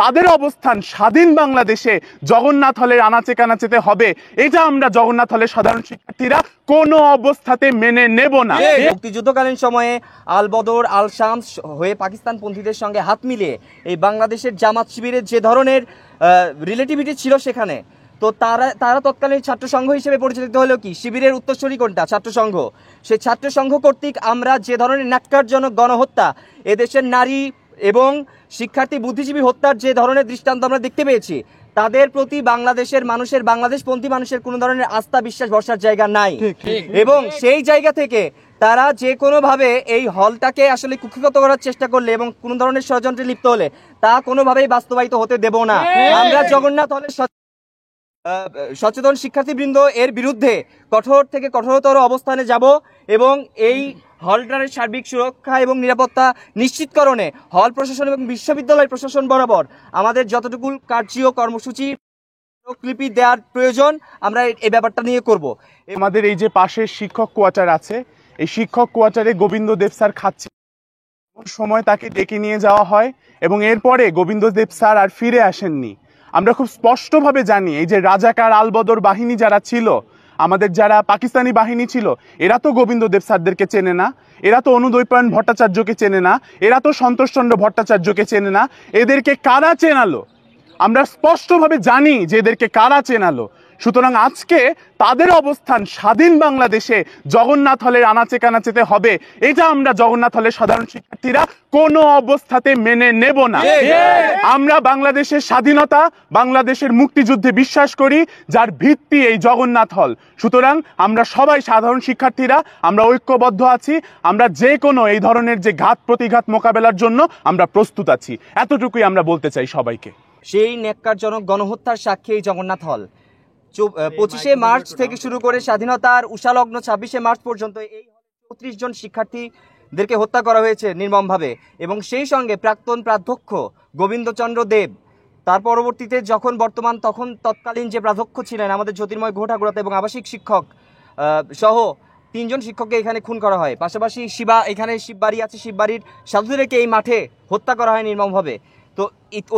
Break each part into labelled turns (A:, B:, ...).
A: তাদের অবস্থান স্বাধীন বাংলাদেশে জগন্নাথ হলের আনাচে কানাচেতে হবে, এটা আমরা জগন্নাথ হলের সাধারণ শিক্ষার্থীরা কোনো অবস্থাতে মেনে নেব না।
B: মুক্তিযুদ্ধকালীন সময়ে আল বদর আল শামস হয়ে পাকিস্তানপন্থীদের সঙ্গে হাত মিলিয়ে এই বাংলাদেশের জামাত শিবিরের যে ধরনের রিলেটিভিটি ছিল সেখানে, তো তারা তৎকালীন ছাত্র সংঘ হিসেবে পরিচালিত হলেও কি শিবিরের উত্তরসূরি কোনটা? ছাত্র সংঘ। সেই ছাত্র সংঘ কর্তৃক আমরা যে ধরনের ন্যাক্কারজনক গণহত্যা, এদেশের নারী এবং শিক্ষার্থী বুদ্ধিজীবী হত্যার যে ধরনের দৃষ্টান্ত আমরা দেখতে পেয়েছি, তাদের প্রতি বাংলাদেশের মানুষের, বাংলাদেশপন্থী মানুষের কোনো ধরনের আস্থা বিশ্বাস ভরসার জায়গা নাই। এবং সেই জায়গা থেকে তারা যে কোনোভাবে এই হলটাকে আসলে কুক্ষিগত করার চেষ্টা করলে এবং কোনো ধরনের ষড়যন্ত্রে লিপ্ত হলে তা কোনোভাবেই বাস্তবায়িত হতে দেব না। আমরা জগন্নাথ হলের সচেতন শিক্ষার্থীবৃন্দ এর বিরুদ্ধে কঠোর থেকে কঠোরতর অবস্থানে যাব এবং এই হলটার সার্বিক সুরক্ষা এবং নিরাপত্তা নিশ্চিতকরণে হল প্রশাসন এবং বিশ্ববিদ্যালয় প্রশাসন বরাবর আমাদের যতটুকু কার্যীয় কর্মসূচি লিপি দেওয়ার প্রয়োজন আমরা এই ব্যাপারটা নিয়ে করব।
A: আমাদের এই যে পাশের শিক্ষক কোয়ার্টার আছে, এই শিক্ষক কোয়ার্টারে গোবিন্দ দেব স্যার খাচ্ছে, সময় তাকে ডেকে নিয়ে যাওয়া হয় এবং এরপরে গোবিন্দ দেব স্যার আর ফিরে আসেননি। আমরা খুব স্পষ্টভাবে জানি এই যে রাজাকার আলবদর বাহিনী যারা ছিল, আমাদের যারা পাকিস্তানি বাহিনী ছিল, এরা তো গোবিন্দ দেব স্যারদেরকে চেনে না, এরা তো অনুদৈপায়ন ভট্টাচার্যকে চেনে না, এরা তো সন্তোষচন্দ্র ভট্টাচার্যকে চেনে না। এদেরকে কারা চেনালো? আমরা স্পষ্টভাবে জানি যে এদেরকে কারা চেনালো। সুতরাং আজকে তাদের অবস্থান স্বাধীন বাংলাদেশে জগন্নাথ হলের আনাচে কানাচেতে হবে, এটা আমরা জগন্নাথ হলের সাধারণ শিক্ষার্থীরা কোনো অবস্থাতে মেনে নেব না। আমরা বাংলাদেশের স্বাধীনতা, বাংলাদেশের মুক্তিযুদ্ধে বিশ্বাস করি, যার ভিত্তি এই জগন্নাথ হল। সুতরাং আমরা সবাই সাধারণ শিক্ষার্থীরা আমরা ঐক্যবদ্ধ আছি, আমরা যে কোনো এই ধরনের যে ঘাত প্রতিঘাত মোকাবেলার জন্য আমরা প্রস্তুত আছি, এতটুকুই আমরা বলতে চাই সবাইকে।
B: সেই ন্যাক্কারজনক গণহত্যার সাক্ষী এই জগন্নাথ হল। 25শে মার্চ থেকে শুরু করে স্বাধীনতার উষালগ্ন 26শে মার্চ পর্যন্ত এই 34 জন শিক্ষার্থীদেরকে হত্যা করা হয়েছে নির্মমভাবে। এবং সেই সঙ্গে প্রাক্তন প্রাধ্যক্ষ গোবিন্দচন্দ্র দেব, তার পরবর্তীতে যখন তৎকালীন যে প্রাধ্যক্ষ ছিলেন আমাদের জ্যোতির্ময় গুহ ঠাকুরতা এবং আবাসিক শিক্ষক সহ 3 জন শিক্ষককে এখানে খুন করা হয়। পাশাপাশি এখানে শিববাড়ি আছে, শিববাড়ির সাধুদেরকে এই মাঠে হত্যা করা হয় নির্মমভাবে। তো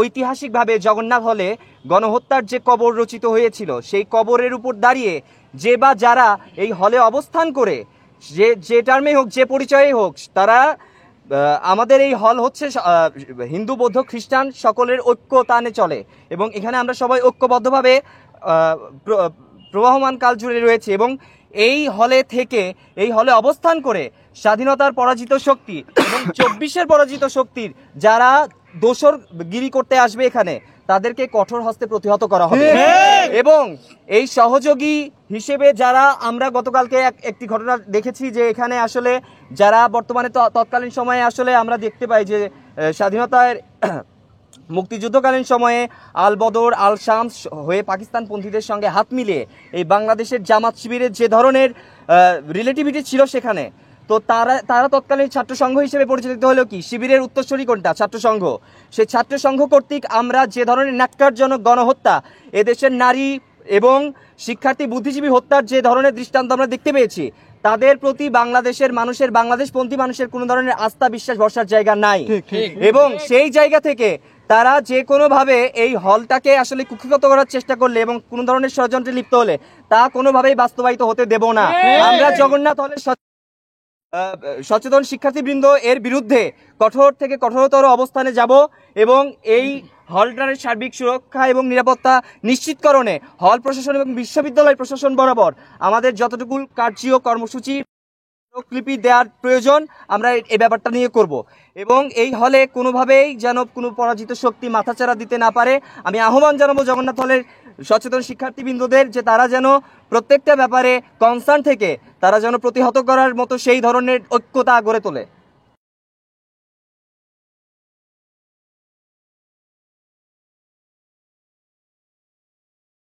B: ঐতিহাসিকভাবে জগন্নাথ হলে গণহত্যার যে কবর রচিত হয়েছিল, সেই কবরের উপর দাঁড়িয়ে যে বা যারা এই হলে অবস্থান করে যে টার্মে হোক, যে পরিচয়ে হোক, তারা আমাদের এই হল হচ্ছে হিন্দু বৌদ্ধ খ্রিস্টান সকলের ঐক্যতানে চলে এবং এখানে আমরা সবাই ঐক্যবদ্ধভাবে প্রবাহমান কাল জুড়ে রয়েছে। এবং এই হলে অবস্থান করে স্বাধীনতার পরাজিত শক্তি এবং 24-এর পরাজিত শক্তির যারা দোসরগিরি করতে আসবে এখানে, তাদেরকে কঠোর হস্তে প্রতিহত করা হবে। এবং এই সহযোগী হিসেবে যারা, আমরা গতকালকে একটি ঘটনা দেখেছি যে এখানে আসলে যারা বর্তমানে তৎকালীন সময়ে আসলে আমরা দেখতে পাই যে স্বাধীনতার মুক্তিযুদ্ধকালীন সময়ে আল বদর আল শামস হয়ে পাকিস্তানপন্থীদের সঙ্গে হাত মিলিয়ে এই বাংলাদেশের জামাত শিবিরের যে ধরনের রিলেটিভিটি ছিল সেখানে, তো তারা তৎকালীন ছাত্র সংঘ হিসেবে পরিচালিত হলেও কি শিবিরের উত্তরসূরি কোনটা? ছাত্র সংঘ। সেই ছাত্র সংঘ কর্তৃক আমরা যে ধরনের ন্যাক্কারজনক গণহত্যা, এদেশের নারী এবং শিক্ষার্থী বুদ্ধিজীবী হত্যার যে ধরনের দৃষ্টান্ত আমরা দেখতে পেয়েছি, তাদের প্রতি বাংলাদেশের মানুষের, বাংলাদেশপন্থী মানুষের কোনো ধরনের আস্থা বিশ্বাস ভরসার জায়গা নাই। এবং সেই জায়গা থেকে তারা যে কোনোভাবে এই হলটাকে আসলে কুক্ষিগত করার চেষ্টা করলে এবং কোনো ধরনের ষড়যন্ত্রে লিপ্ত হলে তা কোনোভাবেই বাস্তবায়িত হতে দেব না। আমরা জগন্নাথ হলের সচেতন শিক্ষার্থীবৃন্দ এর বিরুদ্ধে কঠোর থেকে কঠোরতর অবস্থানে যাব এবং এই হলটার সার্বিক সুরক্ষা এবং নিরাপত্তা নিশ্চিতকরণে হল প্রশাসন এবং বিশ্ববিদ্যালয় প্রশাসন বরাবর আমাদের যতটুকু কার্যীয় কর্মসূচি লিপি দেওয়ার প্রয়োজন আমরা এই ব্যাপারটা নিয়ে করব। এবং এই হলে কোনোভাবেই যেন কোনো পরাজিত শক্তি মাথাচাড়া দিতে না পারে। আমি আহ্বান জানাবো জগন্নাথ হলের সচেতন শিক্ষার্থীবৃন্দদের যে তারা যেন প্রত্যেকটা ব্যাপারে কনসার্ন থেকে তারা যেন প্রতিহত করার মতো সেই ধরনের ঐক্যতা গড়ে তোলে।